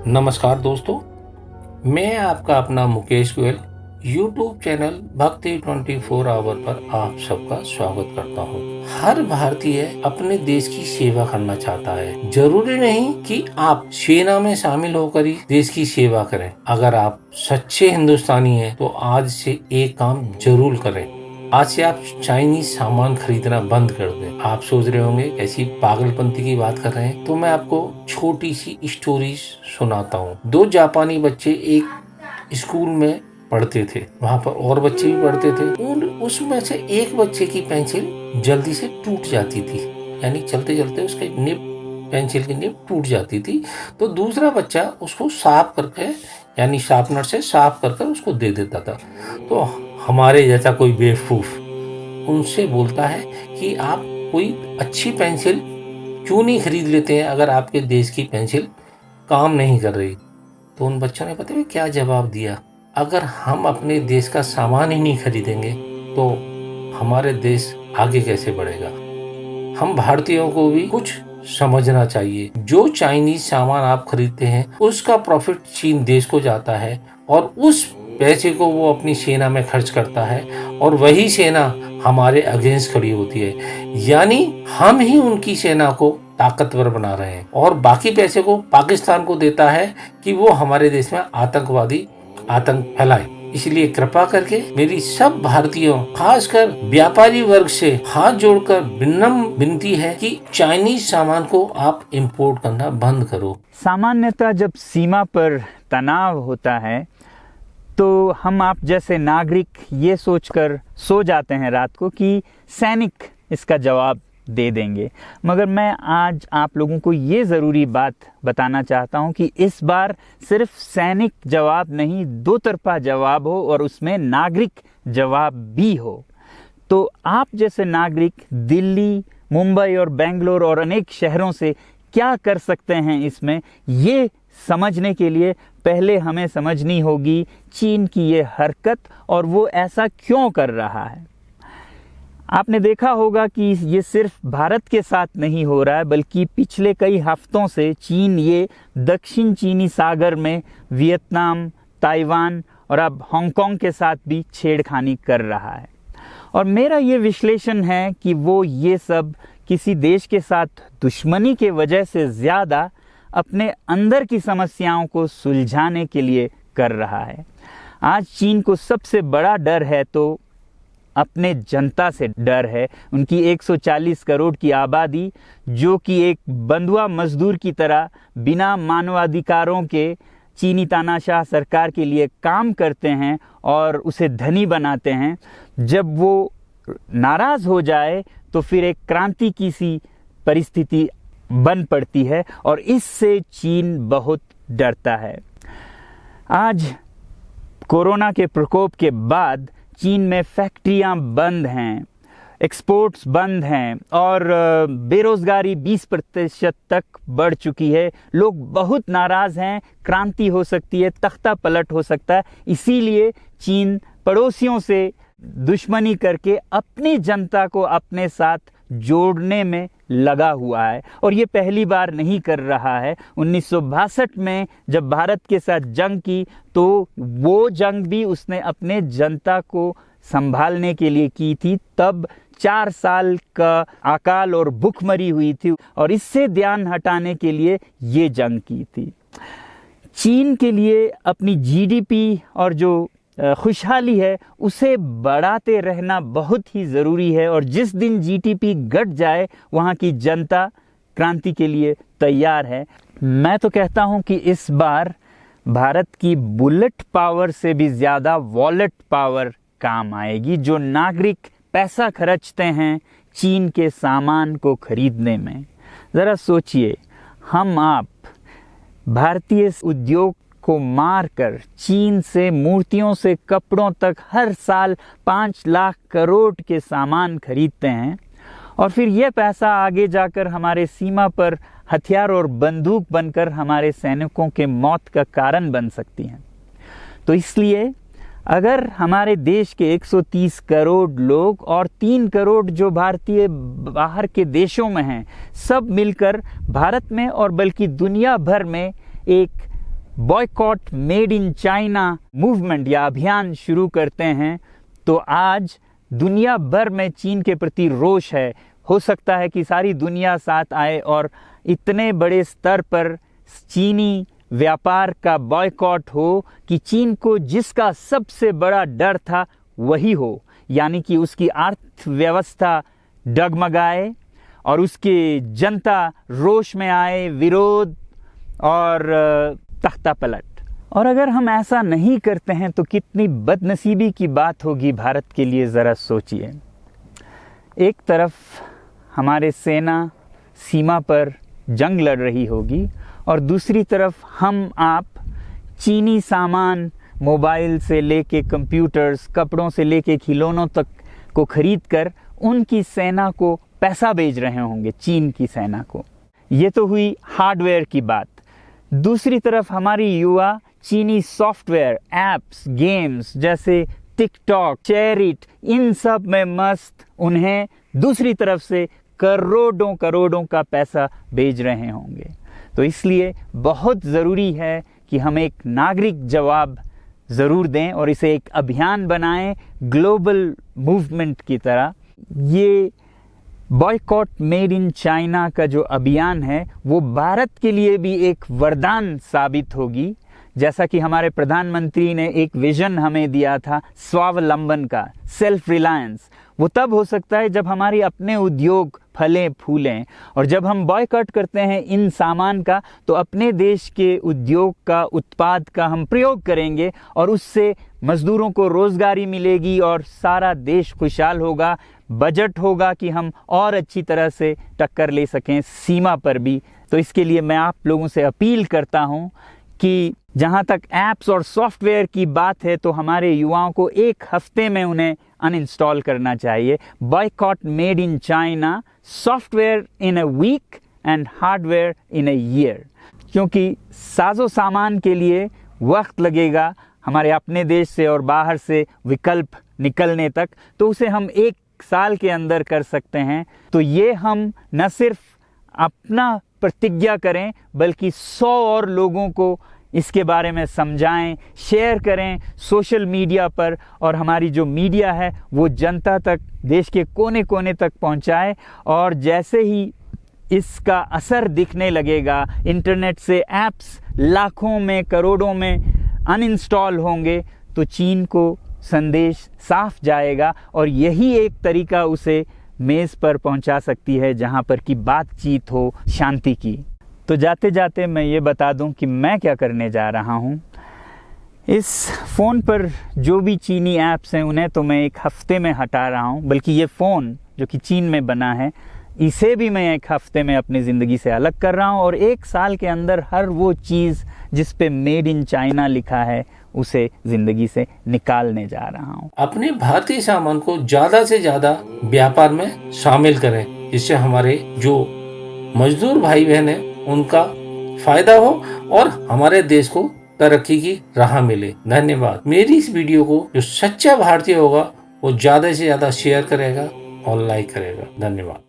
नमस्कार दोस्तों, मैं आपका अपना मुकेश गोयल YouTube चैनल भक्ति 24 आवर पर आप सबका स्वागत करता हूँ। हर भारतीय अपने देश की सेवा करना चाहता है। जरूरी नहीं कि आप सेना में शामिल होकर ही देश की सेवा करें। अगर आप सच्चे हिंदुस्तानी हैं तो आज से एक काम जरूर करें। आज से आप चाइनीज सामान खरीदना बंद कर दें। आप सोच रहे होंगे कैसी पागलपंती की बात कर रहे हैं, तो मैं आपको छोटी सी स्टोरी सुनाता हूँ। दो जापानी बच्चे एक स्कूल में पढ़ते थे। वहाँ पर और बच्चे भी पढ़ते थे। उसमें से एक बच्चे की पेंसिल जल्दी से टूट जाती थी, यानी चलते चलते उसके पेंसिल की निब टूट जाती थी। तो दूसरा बच्चा उसको साफ करके, यानी शार्पनर से साफ कर उसको दे देता था। तो हमारे जैसा कोई बेवकूफ उनसे बोलता है कि आप कोई अच्छी पेंसिल क्यों नहीं खरीद लेते हैं अगर आपके देश की पेंसिल काम नहीं कर रही। तो उन बच्चों ने पता है क्या जवाब दिया, अगर हम अपने देश का सामान ही नहीं खरीदेंगे तो हमारे देश आगे कैसे बढ़ेगा। हम भारतीयों को भी कुछ समझना चाहिए। जो चाइनीज सामान आप खरीदते हैं उसका प्रॉफिट चीन देश को जाता है और उस पैसे को वो अपनी सेना में खर्च करता है और वही सेना हमारे अगेंस्ट खड़ी होती है, यानी हम ही उनकी सेना को ताकतवर बना रहे हैं और बाकी पैसे को पाकिस्तान को देता है कि वो हमारे देश में आतंक फैलाए। इसलिए कृपा करके मेरी सब भारतीयों, खासकर व्यापारी वर्ग से हाथ जोड़कर विनम्र विनती है कि चाइनीज सामान को आप इंपोर्ट करना बंद करो। सामान्यतः जब सीमा पर तनाव होता है तो हम आप जैसे नागरिक ये सोचकर सो जाते हैं रात को कि सैनिक इसका जवाब दे देंगे। मगर मैं आज आप लोगों को ये ज़रूरी बात बताना चाहता हूँ कि इस बार सिर्फ सैनिक जवाब नहीं, दो तरफा जवाब हो और उसमें नागरिक जवाब भी हो। तो आप जैसे नागरिक दिल्ली, मुंबई और बेंगलोर और अनेक शहरों से क्या कर सकते हैं इसमें, ये समझने के लिए पहले हमें समझनी होगी चीन की ये हरकत और वो ऐसा क्यों कर रहा है। आपने देखा होगा कि ये सिर्फ भारत के साथ नहीं हो रहा है, बल्कि पिछले कई हफ्तों से चीन ये दक्षिण चीनी सागर में वियतनाम, ताइवान और अब हांगकांग के साथ भी छेड़खानी कर रहा है। और मेरा ये विश्लेषण है कि वो ये सब किसी देश के साथ दुश्मनी के वजह से ज़्यादा अपने अंदर की समस्याओं को सुलझाने के लिए कर रहा है। आज चीन को सबसे बड़ा डर है तो अपने जनता से डर है। उनकी 140 करोड़ की आबादी, जो कि एक बंधुआ मजदूर की तरह बिना मानवाधिकारों के चीनी तानाशाह सरकार के लिए काम करते हैं और उसे धनी बनाते हैं। जब वो नाराज हो जाए तो फिर एक क्रांति की सी परिस्थिति बन पड़ती है और इससे चीन बहुत डरता है। आज कोरोना के प्रकोप के बाद चीन में फैक्ट्रियां बंद हैं, एक्सपोर्ट्स बंद हैं और बेरोजगारी 20% तक बढ़ चुकी है। लोग बहुत नाराज हैं, क्रांति हो सकती है, तख्ता पलट हो सकता है। इसीलिए चीन पड़ोसियों से दुश्मनी करके अपनी जनता को अपने साथ जोड़ने में लगा हुआ है और ये पहली बार नहीं कर रहा है। 1962 में जब भारत के साथ जंग की तो वो जंग भी उसने अपने जनता को संभालने के लिए की थी। तब 4 साल का अकाल और भूखमरी हुई थी और इससे ध्यान हटाने के लिए ये जंग की थी। चीन के लिए अपनी जीडीपी और जो खुशहाली है उसे बढ़ाते रहना बहुत ही ज़रूरी है और जिस दिन जीडीपी घट जाए वहाँ की जनता क्रांति के लिए तैयार है। मैं तो कहता हूँ कि इस बार भारत की बुलेट पावर से भी ज़्यादा वॉलेट पावर काम आएगी। जो नागरिक पैसा खर्चते हैं चीन के सामान को खरीदने में, ज़रा सोचिए, हम आप भारतीय उद्योग को मारकर चीन से मूर्तियों से कपड़ों तक हर साल 5 लाख करोड़ के सामान खरीदते हैं और फिर यह पैसा आगे जाकर हमारे सीमा पर हथियार और बंदूक बनकर हमारे सैनिकों के मौत का कारण बन सकती हैं। तो इसलिए अगर हमारे देश के 130 करोड़ लोग और 3 करोड़ जो भारतीय बाहर के देशों में हैं, सब मिलकर भारत में और बल्कि दुनिया भर में एक boycott made in China movement या अभियान शुरू करते हैं तो आज दुनिया भर में चीन के प्रति रोष है। हो सकता है कि सारी दुनिया साथ आए और इतने बड़े स्तर पर चीनी व्यापार का बॉयकॉट हो कि चीन को जिसका सबसे बड़ा डर था वही हो, यानी कि उसकी अर्थव्यवस्था डगमगाए और उसकी जनता रोष में आए, विरोध और तख्ता पलट। और अगर हम ऐसा नहीं करते हैं तो कितनी बदनसीबी की बात होगी भारत के लिए, ज़रा सोचिए। एक तरफ हमारे सेना सीमा पर जंग लड़ रही होगी और दूसरी तरफ हम आप चीनी सामान, मोबाइल से लेके कंप्यूटर्स, कपड़ों से लेके खिलौनों तक को खरीद कर उनकी सेना को पैसा भेज रहे होंगे, चीन की सेना को। ये तो हुई हार्डवेयर की बात। दूसरी तरफ हमारी युवा चीनी सॉफ्टवेयर, एप्स, गेम्स जैसे टिकटॉक, शेयरिट, इन सब में मस्त, उन्हें दूसरी तरफ से करोड़ों करोड़ों का पैसा भेज रहे होंगे। तो इसलिए बहुत ज़रूरी है कि हम एक नागरिक जवाब ज़रूर दें और इसे एक अभियान बनाएं, ग्लोबल मूवमेंट की तरह। ये बॉयकॉट मेड इन चाइना का जो अभियान है वो भारत के लिए भी एक वरदान साबित होगी। जैसा कि हमारे प्रधानमंत्री ने एक विजन हमें दिया था स्वावलंबन का, सेल्फ रिलायंस, वो तब हो सकता है जब हमारे अपने उद्योग फलें फूलें। और जब हम बॉयकॉट करते हैं इन सामान का तो अपने देश के उद्योग का, उत्पाद का हम प्रयोग करेंगे और उससे मजदूरों को रोजगारी मिलेगी और सारा देश खुशहाल होगा। बजट होगा कि हम और अच्छी तरह से टक्कर ले सकें सीमा पर भी। तो इसके लिए मैं आप लोगों से अपील करता हूं कि जहां तक ऐप्स और सॉफ्टवेयर की बात है तो हमारे युवाओं को एक हफ्ते में उन्हें अनइंस्टॉल करना चाहिए। Boycott made in China, software in a week and hardware in a year. क्योंकि साजो सामान के लिए वक्त लगेगा हमारे अपने देश से और बाहर से विकल्प निकलने तक, तो उसे हम एक साल के अंदर कर सकते हैं। तो ये हम न सिर्फ अपना प्रतिज्ञा करें बल्कि 100 और लोगों को इसके बारे में समझाएं, शेयर करें सोशल मीडिया पर, और हमारी जो मीडिया है वो जनता तक, देश के कोने कोने तक पहुंचाए। और जैसे ही इसका असर दिखने लगेगा, इंटरनेट से ऐप्स लाखों में, करोड़ों में अनइंस्टॉल होंगे, तो चीन को संदेश साफ जाएगा और यही एक तरीका उसे मेज़ पर पहुंचा सकती है जहां पर कि बातचीत हो शांति की। तो जाते जाते मैं ये बता दूं कि मैं क्या करने जा रहा हूं। इस फ़ोन पर जो भी चीनी ऐप्स हैं उन्हें तो मैं एक हफ्ते में हटा रहा हूं, बल्कि ये फ़ोन जो कि चीन में बना है इसे भी मैं एक हफ्ते में अपनी ज़िंदगी से अलग कर रहा हूं और एक साल के अंदर हर वो चीज़ जिस पे मेड इन चाइना लिखा है उसे ज़िंदगी से निकालने जा रहा हूं। अपने भारतीय सामान को ज़्यादा से ज़्यादा व्यापार में शामिल करें, जिससे हमारे जो मजदूर भाई बहन हैं उनका फायदा हो और हमारे देश को तरक्की की राह मिले। धन्यवाद। मेरी इस वीडियो को जो सच्चा भारतीय होगा वो ज़्यादा से ज़्यादा शेयर करेगा और लाइक करेगा। धन्यवाद।